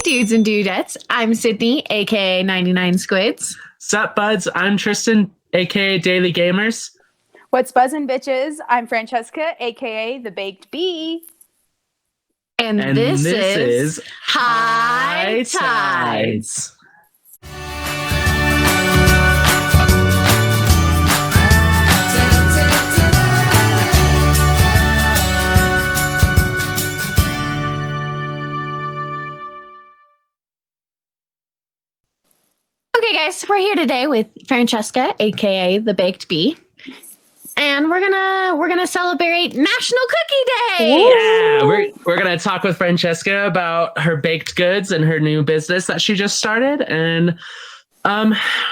dudes and dudettes. I'm Sydney, aka 99 Squids. Sup, buds? I'm Tristan, aka Daily Gamers. What's buzzin', bitches? I'm Francesca, aka the Baked Bee. And this is High Tides. Tides. Okay, guys, we're here today with Francesca, aka the Baked Bee, and we're gonna celebrate National Cookie Day. Yeah, we're gonna talk with Francesca about her baked goods and her new business that she just started. And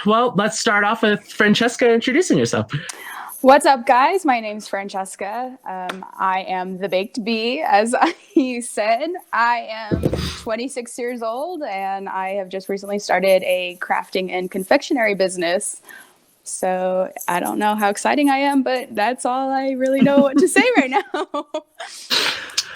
well, let's start off with Francesca introducing herself. What's up, guys? My name's Francesca. I am the Baked Bee, as you said. I am 26 years old, and I have just recently started a crafting and confectionery business. So I don't know how exciting I am, but that's all I really know what to say right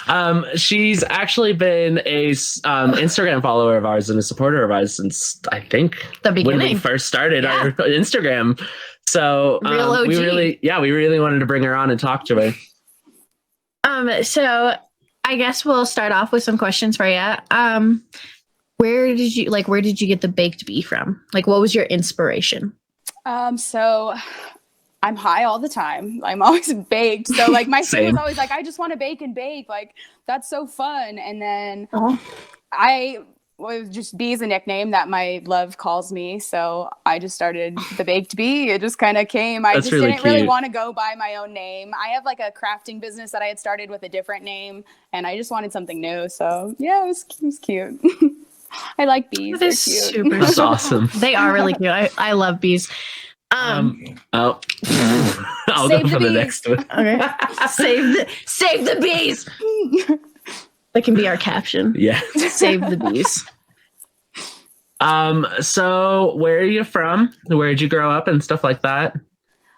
now. She's actually been a Instagram follower of ours and a supporter of ours since I think The beginning. when we first started our Instagram. So Real OG. we really wanted to bring her on and talk to her. So I guess we'll start off with some questions for you. Where did you get the Baked Bee from? Like, what was your inspiration? So I'm high all the time. I'm always baked. So like my thing was always like, I just want to bake and bake. Like, that's so fun. And then I was just Bee is a nickname that my love calls me. So I just started the Baked Bee. It just kind of came. I just didn't really want to go by my own name. I have like a crafting business that I had started with a different name, and I just wanted something new. So yeah, it was cute. I like bees. They're cute. That's awesome. They are really cute. I love bees. I'll go for the next one. Okay. Save the bees. That can be our caption. Yeah. Save the bees. So where are you from? Where did you grow up and stuff like that?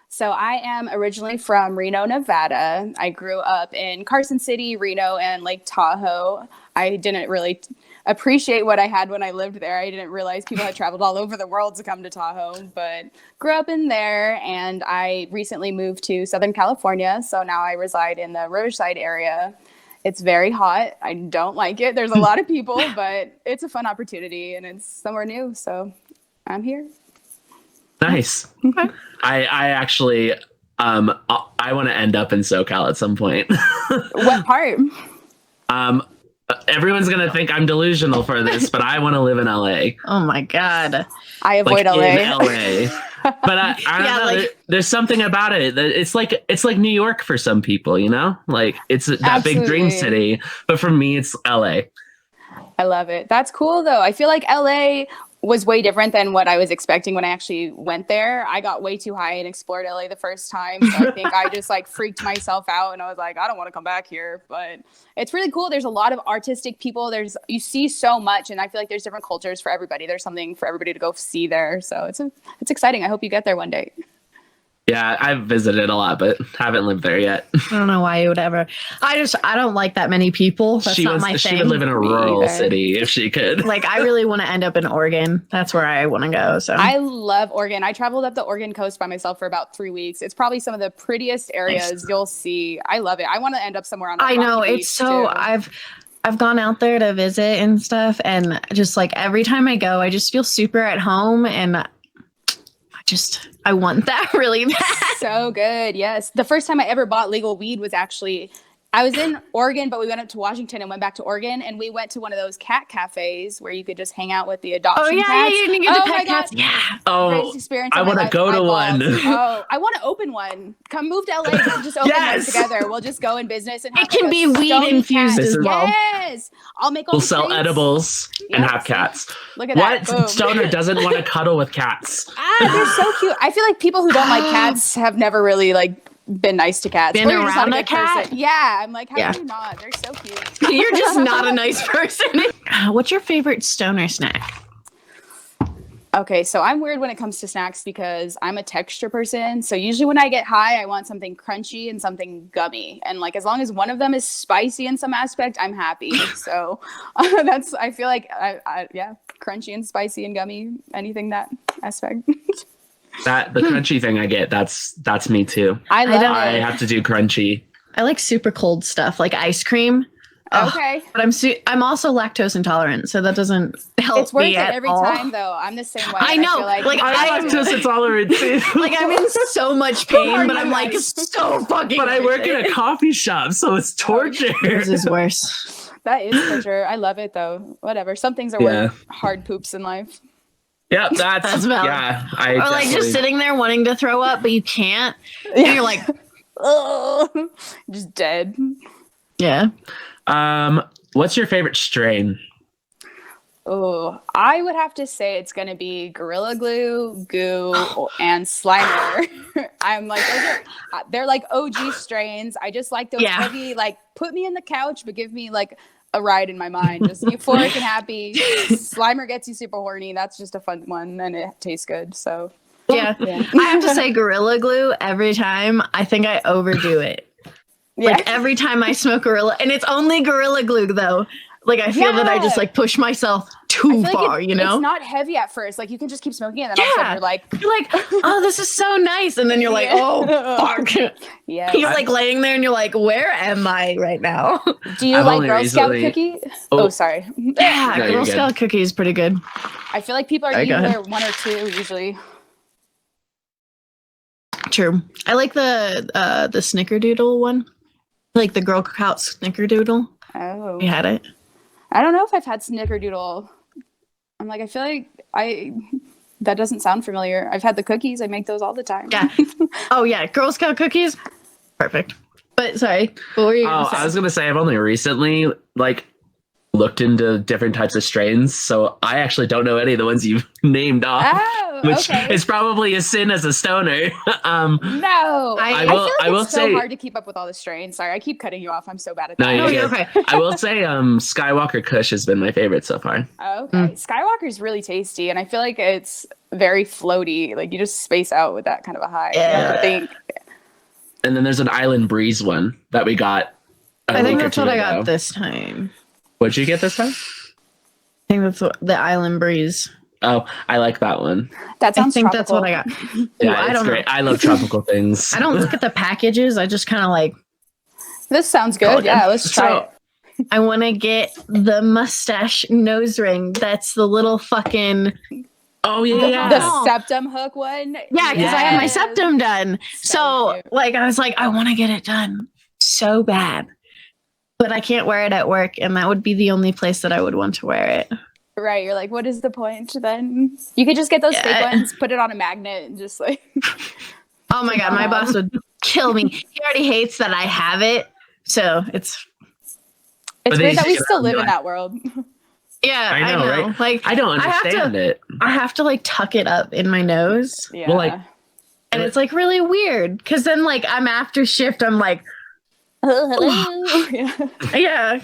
So I am originally from Reno, Nevada. I grew up in Carson City, Reno, and Lake Tahoe. I didn't really appreciate what I had when I lived there. I didn't realize people had traveled all over the world to come to Tahoe, but grew up in there. And I recently moved to Southern California. So now I reside in the Riverside area. It's very hot. I don't like it. There's a lot of people, but it's a fun opportunity and it's somewhere new. So I'm here. Nice. Okay. I actually, I want to end up in SoCal at some point. What part? Everyone's going to think I'm delusional for this, but I want to live in LA. Oh my God. I avoid LA. In LA. But I don't know. There's something about it that it's like New York for some people, you know? Like it's that big dream city. But for me, it's LA. I love it. That's cool though. I feel like LA was way different than what I was expecting when I actually went there. I got way too high and explored LA the first time. So I think I just like freaked myself out and I was like, I don't want to come back here. But it's really cool. There's a lot of artistic people. You see so much, and I feel like there's different cultures for everybody. There's something for everybody to go see there. So it's exciting. I hope you get there one day. Yeah, I've visited a lot, but haven't lived there yet. I don't know why you would ever. I don't like that many people. That's not my thing. She would live in a rural city if she could. Like, I really want to end up in Oregon. That's where I want to go. So I love Oregon. I traveled up the Oregon coast by myself for about 3 weeks. It's probably some of the prettiest areas you'll see. I love it. I want to end up somewhere on the know it's so. Too. I've gone out there to visit and stuff, and just like every time I go, I just feel super at home, and I want that really bad. So good. Yes. The first time I ever bought legal weed was actually, I was in Oregon, but we went up to Washington and went back to Oregon, and we went to one of those cat cafes where you could just hang out with the adoption cats. Yeah, you get the pet cats. Yeah. Oh, I want to go to one. Oh, I want to open one. Come move to LA. We'll just open one together. We'll just go in business and have it can be weed infused as well. Yes. We'll sell edibles and have cats. Look at that. What stoner doesn't want to cuddle with cats? They're so cute. I feel like people who don't like cats have never really been nice to cats. Been around a cat? Person. Yeah. I'm like, how are you not? They're so cute. You're just not a nice person. What's your favorite stoner snack? Okay, so I'm weird when it comes to snacks because I'm a texture person. So usually when I get high, I want something crunchy and something gummy. And like as long as one of them is spicy in some aspect, I'm happy. So I feel like yeah, crunchy and spicy and gummy, anything that aspect. That the crunchy thing I get, that's me too. I have to do crunchy. I like super cold stuff, like ice cream. Okay. But I'm also lactose intolerant, so that doesn't help It's worth me it at every all. time, though. I'm the same way. I know. I feel like I'm lactose intolerant too. Like I'm in so much pain, but I'm like so fucking. But I work in a coffee shop, so it's torture. This is worse. That is torture. I love it though. Whatever. Some things are worth hard poops in life. Yep, that's valid. yeah. Or like just sitting there wanting to throw up, but you can't. And you're like, oh, just dead. Yeah. What's your favorite strain? Oh, I would have to say it's gonna be Gorilla Glue, Goo, and Slimer. I'm like, they're like OG strains. I just like those heavy, like put me in the couch, but give me like a ride in my mind. Just euphoric and happy. Slimer gets you super horny. That's just a fun one, and it tastes good. So yeah. I have to say Gorilla Glue every time. I think I overdo it. Yeah. Like every time I smoke Gorilla, and it's only Gorilla Glue though. Like I feel that I just like push myself too far, you know? It's not heavy at first. Like you can just keep smoking it and then all of a sudden you're like, oh, this is so nice. And then you're like, oh fuck. Yeah. You're like laying there and you're like, where am I right now? Do you like Girl Scout cookie? Oh, sorry. Yeah, no, Girl Scout cookie is pretty good. I feel like people are either one or two usually. True. I like the Snickerdoodle one. Like the Girl Scout Snickerdoodle. Oh. You had it? I don't know if I've had Snickerdoodle. I'm like, I feel like that doesn't sound familiar. I've had the cookies. I make those all the time. Yeah. Oh yeah, Girl Scout cookies. Perfect. But sorry, what were you gonna say? I was gonna say I've only recently like looked into different types of strains, so I actually don't know any of the ones you've named off. Oh, which is probably a sin as a stoner. No, I feel like I will it's say, so hard to keep up with all the strains. Sorry, I keep cutting you off. I'm so bad at no, that. No, you're okay. I will say Skywalker Kush has been my favorite so far. Okay. Skywalker's really tasty, and I feel like it's very floaty. Like you just space out with that kind of a high. Yeah. I think. And then there's an Island Breeze one that we got. I think that's what I got this time. What'd you get this time? I think that's the Island Breeze. Oh, I like that one. That sounds I think tropical. that's what I got. Yeah, I don't great. know. I love tropical things. I don't look at the packages. I just kind of like. This sounds good. Yeah, let's try it. I want to get the mustache nose ring. That's the little fucking. Oh yeah, the septum hook one. Yeah, because I have my septum done. So like, I was like, I want to get it done so bad, but I can't wear it at work, and that would be the only place that I would want to wear it. Right, you're like, what is the point then? You could just get those fake ones, put it on a magnet, and just like. Oh my god, my boss would kill me. He already hates that I have it, so it's weird that we still live in that world. Yeah, I know. Right? Like I don't understand it. I have to like tuck it up in my nose. Yeah. Well, like, and it's like really weird because then like I'm after shift, I'm like, hello. yeah.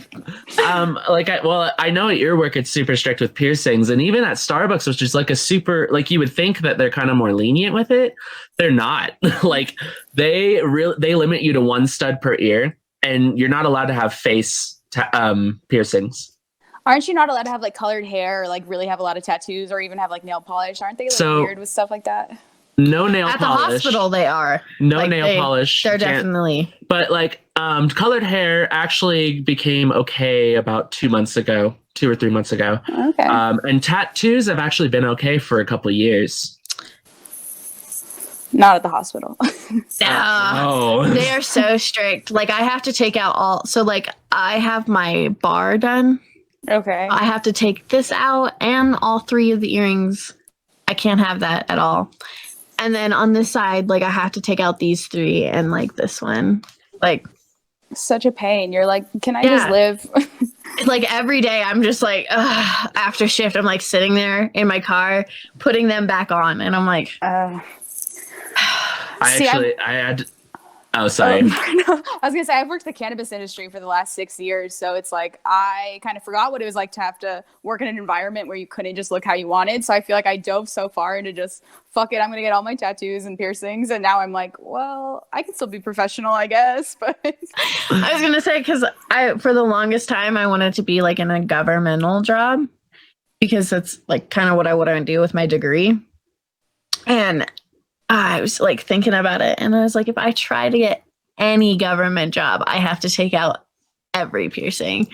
I know at your work it's super strict with piercings, and even at Starbucks, which is like a super, like you would think that they're kind of more lenient with it. They're not. Like they limit you to one stud per ear, and you're not allowed to have face piercings. Aren't you not allowed to have like colored hair or like really have a lot of tattoos or even have like nail polish? Aren't they like weird with stuff like that? No nail At polish. At the hospital, they are. No like nail polish. They're definitely. But like, colored hair actually became okay about 2 or 3 months ago. Okay. And tattoos have actually been okay for a couple of years. Not at the hospital. Oh. They are so strict. Like I have to take out all. So like I have my bar done. Okay. I have to take this out and all 3 of the earrings. I can't have that at all. And then on this side, like I have to take out these 3 and like this one. Like such a pain. You're like, can I just live? Like every day I'm just like, after shift, I'm like sitting there in my car, putting them back on. And I'm like, I Oh, sorry. No, I was gonna say I've worked the cannabis industry for the last 6 years, so it's like I kind of forgot what it was like to have to work in an environment where you couldn't just look how you wanted. So I feel like I dove so far into just fuck it, I'm gonna get all my tattoos and piercings, and now I'm like, well, I can still be professional, I guess. But I was gonna say because for the longest time I wanted to be like in a governmental job because that's like kind of what I want to do with my degree, and I was like thinking about it, and I was like, if I try to get any government job, I have to take out every piercing.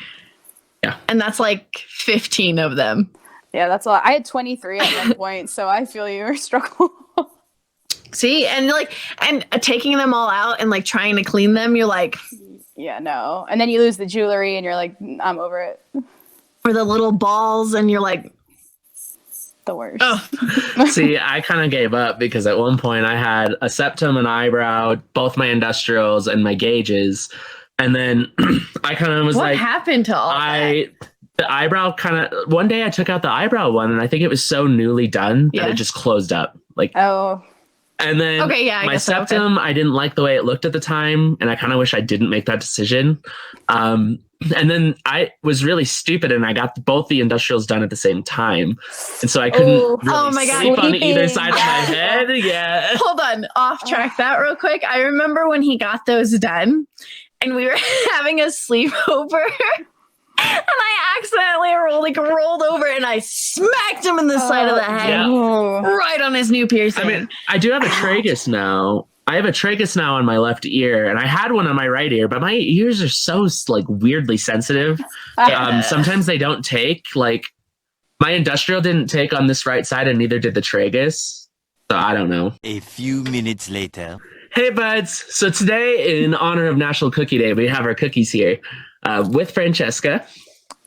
Yeah. And that's like 15 of them. yeah, that's a lot. I had 23 at one point, so I feel your struggle. See, and like, and taking them all out and like trying to clean them, you're like, Yeah, no. And then you lose the jewelry, and you're like, I'm over it. or the little balls, and you're like, The worst. oh. See, I kind of gave up because at one point I had a septum, an eyebrow, both my industrials, and my gauges. And then I kind of was What like, happened to all that? the eyebrow kind of, one day I took out the eyebrow one, and I think it was so newly done that Yeah. it just closed up. Like, Oh, Okay, and then yeah, I my guess so, okay. septum, I didn't like the way it looked at the time, and I kind of wish I didn't make that decision. And then I was really stupid, and I got both the industrials done at the same time, and so I couldn't Oh. really Oh my God. sleep on either Sleeping. side of my head. Yeah. Hold on, off track that real quick. I remember when he got those done and we were having a sleepover and I accidentally rolled over and I smacked him in the side of the head. Yeah. Right on his new piercing. I mean, I do have a tragus now. I have a tragus now on my left ear, and I had one on my right ear, but my ears are so like weirdly sensitive. Sometimes they don't take. Like my industrial didn't take on this right side, and neither did the tragus. So I don't know. A few minutes later. Hey, buds. So today, in honor of National Cookie Day, we have our cookies here with Francesca.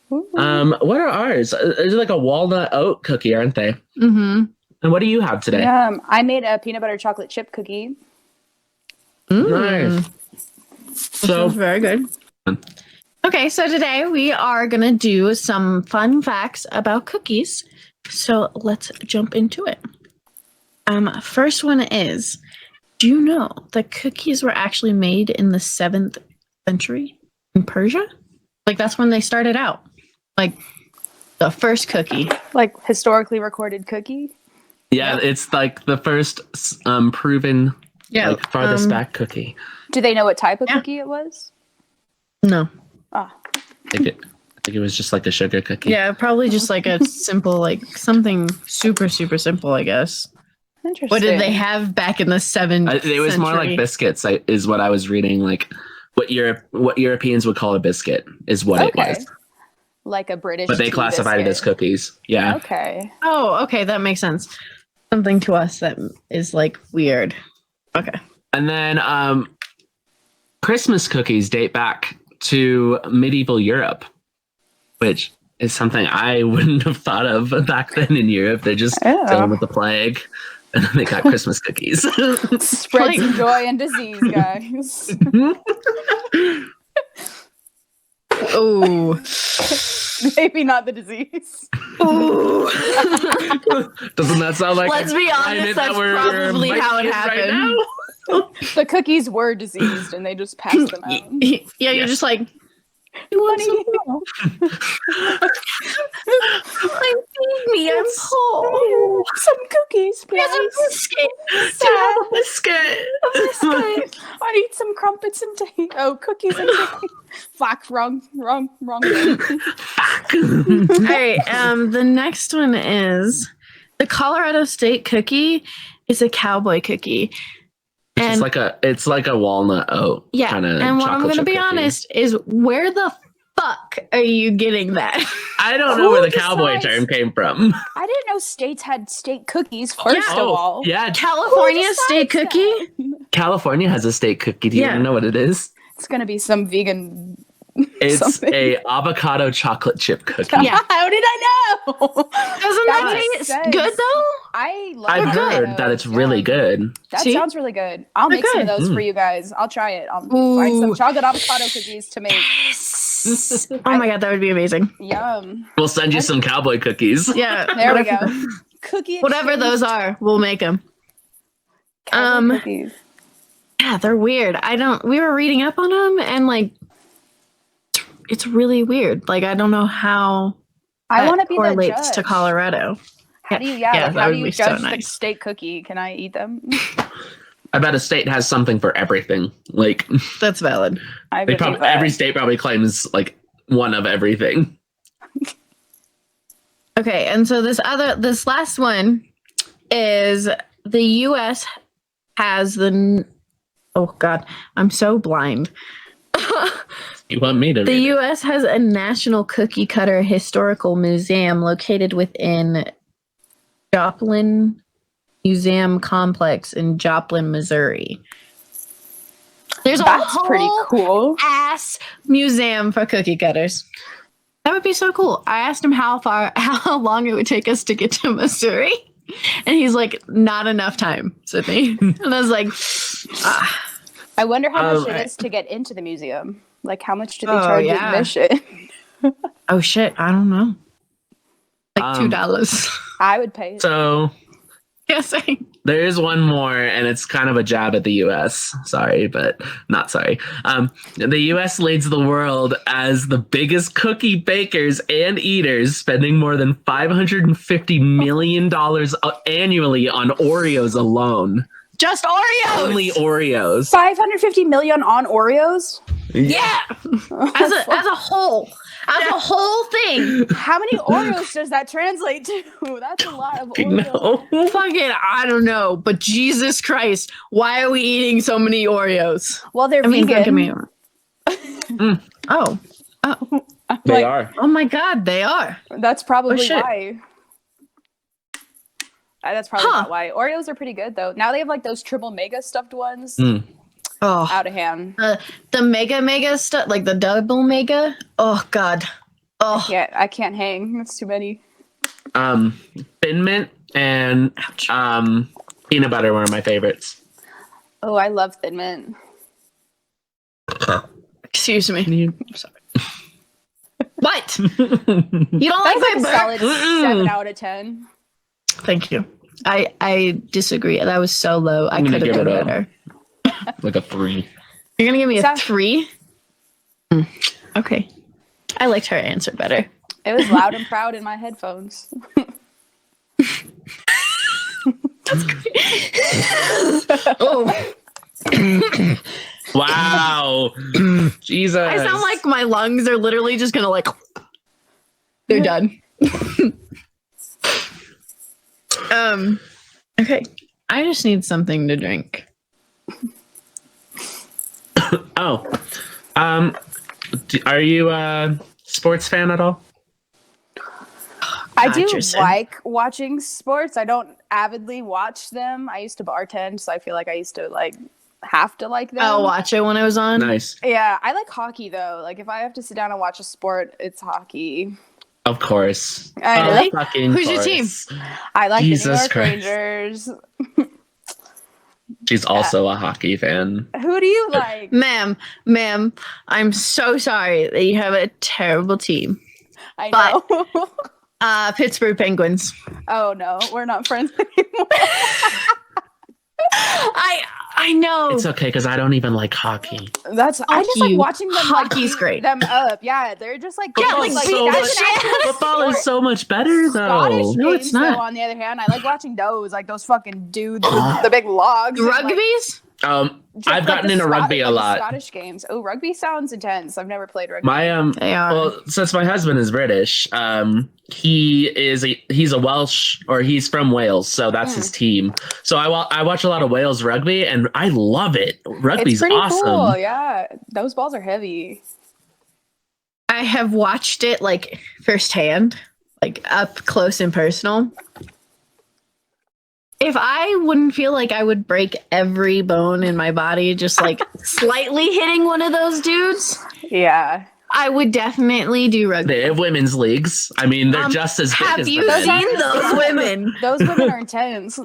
What are ours? They're like a walnut oat cookie, aren't they? Mm-hmm. And what do you have today? I made a peanut butter chocolate chip cookie. Nice. So very good. Okay, so today we are going to do some fun facts about cookies. So let's jump into it. First one is, do you know that cookies were actually made in the 7th century in Persia? Like that's when they started out. Like the first cookie. Like historically recorded cookie. yeah, it's like the first proven like farthest back cookie. Do they know what type of Yeah. cookie it was? No. Ah, I think it was just like a sugar cookie. Yeah, probably just like a simple, like something super, super simple, I guess. interesting. What did they have back in the 7th It was more like biscuits, is what I was reading. Like what Europeans would call a biscuit is what it Okay. was. Like a British But they tea classified it as biscuit. cookies. Yeah. Okay. Oh, okay, that makes sense. Something to us that is like weird. Okay. And then Christmas cookies date back to medieval Europe, which is something I wouldn't have thought of back then in Europe. They're just Oh. dealing with the plague, and then they got Christmas cookies. Spread Like- some joy and disease, guys. Oh. Maybe not the disease. Doesn't that sound like Let's be honest, climate that's that we're probably how it fighting happened. now? The cookies were diseased, and they just passed them out. Yeah, you're just like, you want some more? Like, feed me, I'm full. Some cookies, Here's a please. biscuit. Yeah, biscuit. Biscuit. I need some crumpets and tea. Oh, cookies and tea. Fuck, wrong. Fuck. All right, the next one is the Colorado State cookie is a cowboy cookie. It's like a walnut oat Yeah, kind of. and what I'm going to be honest is, where the fuck are you getting that? I don't know Who where the cowboy decides- term came from. I didn't know states had state cookies, first of Oh, all. yeah. California State decides cookie? California has a state cookie. Do you Yeah. want to know what it is? It's going to be some vegan... It's something. a avocado chocolate chip cookie. Yeah. How did I know? Doesn't that That makes taste sense. good though? I love I've good. heard that it's really good. That See? sounds really good. I'll They're make some of good. those for you guys. I'll try it. I'll Ooh. find some chocolate avocado cookies to make. Oh my god, that would be amazing. Yum. We'll send you some cowboy cookies. Yeah, There we whatever- go. Cookie Whatever exchange. those are, we'll make them. Cowboy cookies. Yeah, they're weird. We were reading up on them and like, it's really weird. Like, I don't know how I want to be the correlates judge. to Colorado. How do you, Yeah, like, that how would do you be so judge the nice. state cookie? Can I eat them? I bet a state has something for everything. Like That's valid. I they believe probably that. every state probably claims like one of everything. Okay, and so this last one is the U.S. has oh God, I'm so blind. You want me to? The read it? U.S. has a national cookie cutter historical museum located within Joplin Museum Complex in Joplin, Missouri. There's That's a pretty whole cool. ass museum for cookie cutters. That would be so cool. I asked him how long it would take us to get to Missouri, and he's like, "Not enough time, Sydney." And I was like, I wonder how much right. it is to get into the museum. Like, how much do they Oh, charge yeah. admission? "Oh shit, I don't know." Like $2. I would pay it. So Guessing. there is one more, and it's kind of a jab at the U.S. Sorry, but not sorry. The U.S. leads the world as the biggest cookie bakers and eaters, spending more than $550 million annually on Oreos alone. Just Oreos. Only Oreos. 550 million on Oreos? Yeah. As a whole. As a whole thing. How many Oreos does that translate to? That's a lot of Oreos. No. Fucking, I don't know. But Jesus Christ, why are we eating so many Oreos? Well, they're I mean, don't get vegan. me wrong. Oh. They Like, are. Oh my God, they are. That's probably shit. why. That's probably Huh. not why. Oreos are pretty good, though. Now they have, like, those triple mega stuffed ones. Oh. Out of hand. The mega stuff, like the double mega. Oh God. Oh. Yeah, I can't hang. That's too many. Thin Mint and peanut butter were my favorites. Oh, I love Thin Mint. Excuse me. You- Sorry. What? You don't like That's my like a burp? solid 7 out of 10. Thank you. I disagree. That was so low. I I'm gonna could have give done it a- better. like a 3. You're gonna give me a Sounds- 3? Okay. I liked her answer better. It was loud and proud in my headphones. Oh, Wow. Jesus. I sound like my lungs are literally just gonna like. They're done. Okay. I just need something to drink. Oh. Are you a sports fan at all? I God, do you're so- like watching sports. I don't avidly watch them. I used to bartend, so I feel like I used to like have to like them. I'll watch it when I was on. Nice. Yeah, I like hockey though. Like if I have to sit down and watch a sport, it's hockey. Of course. I Really? Fucking Who's your course. I like Jesus the New York Christ. Rangers. She's also a hockey fan. Who do you like? Ma'am, I'm so sorry that you have a terrible team. I know. Pittsburgh Penguins. Oh no, we're not friends anymore. I know. It's okay because I don't even like hockey. That's I just like you. watching them. Hockey's like, great. Them up, yeah. They're just like Yeah, girls, like, Football's so beat that much- shit. Football is so much better Scottish though. No, it's games, not. though, on the other hand, I like watching those, like those fucking dudes with the big logs. and, like, Rugby's? just, I've like, gotten the into rugby a like, the lot. Scottish games. Oh, rugby sounds intense. I've never played rugby. My They are. well, since my husband is British, he's a Welsh, or he's from Wales, so that's his team. So I watch a lot of Wales rugby, and I love it. It's Rugby's pretty awesome. cool. Yeah, those balls are heavy. I have watched it like firsthand, like up close and personal. If I wouldn't feel like I would break every bone in my body just like slightly hitting one of those dudes, Yeah. I would definitely do rugby. They have women's leagues. I mean, they're just as big Have as you the men. seen those women? Those women are intense.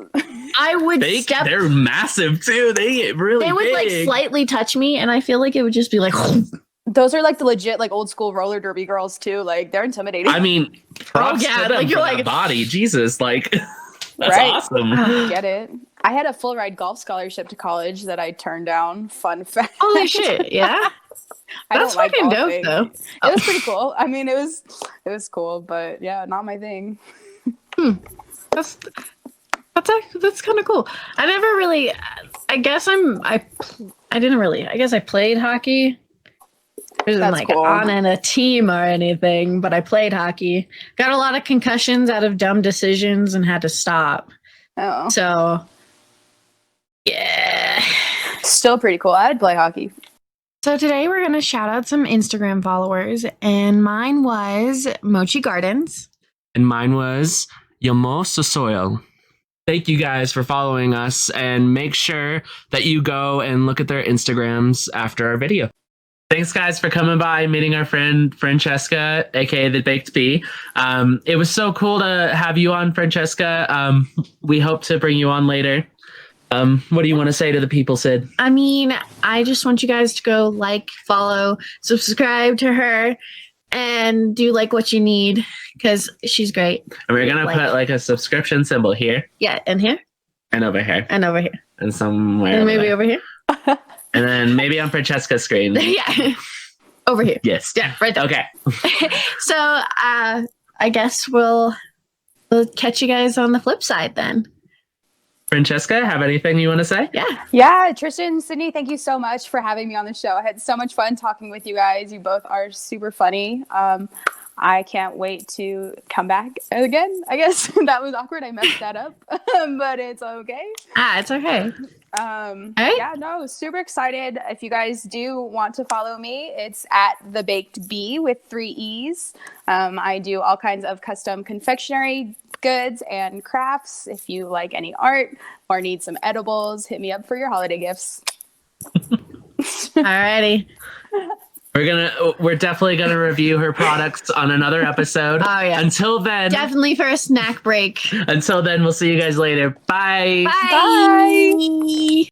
I would step. They're massive too. They get really They would big. like slightly touch me, and I feel like it would just be like. Those are like the legit like old school roller derby girls too. Like they're intimidating. I mean, props yeah, to them like, for you're that like- body. Jesus, like that's Right. awesome. Get it? I had a full ride golf scholarship to college that I turned down. Fun fact. Holy shit! Yeah, that's fucking dope, though. It was pretty cool. I mean, it was cool, but yeah, not my thing. That's kind of cool. I never really. I guess I played hockey. I wasn't like cool. on in a team or anything, but I played hockey. Got a lot of concussions out of dumb decisions and had to stop. Oh, So, yeah. still pretty cool. I'd play hockey. So today we're going to shout out some Instagram followers, and mine was Mochi Gardens. And mine was Joumasesoil. Thank you guys for following us, and make sure that you go and look at their Instagrams after our video. Thanks, guys, for coming by and meeting our friend Francesca, aka TheBakedBeee. It was so cool to have you on, Francesca. We hope to bring you on later. What do you want to say to the people, Sid? I mean, I just want you guys to go like, follow, subscribe to her, and do like what you need because she's great. And we're gonna put like a subscription symbol here. Yeah, and here, and over here, and over here, and somewhere, and maybe over here. And then maybe on Francesca's screen. Yeah. Over here. Yes. Yeah, right there. Okay. So I guess we'll catch you guys on the flip side then. Francesca, have anything you want to say? Yeah, Tristan, Sydney, thank you so much for having me on the show. I had so much fun talking with you guys. You both are super funny. I can't wait to come back again. I guess that was awkward. I messed that up, but it's okay. It's okay. Right? Yeah, no, super excited. If you guys do want to follow me, it's at TheBakedBeee with 3 E's. I do all kinds of custom confectionery goods and crafts. If you like any art or need some edibles, hit me up for your holiday gifts. Alrighty. We're definitely gonna review her products on another episode. Oh yeah. Until then, Definitely for a snack break. until then, we'll see you guys later. Bye. Bye.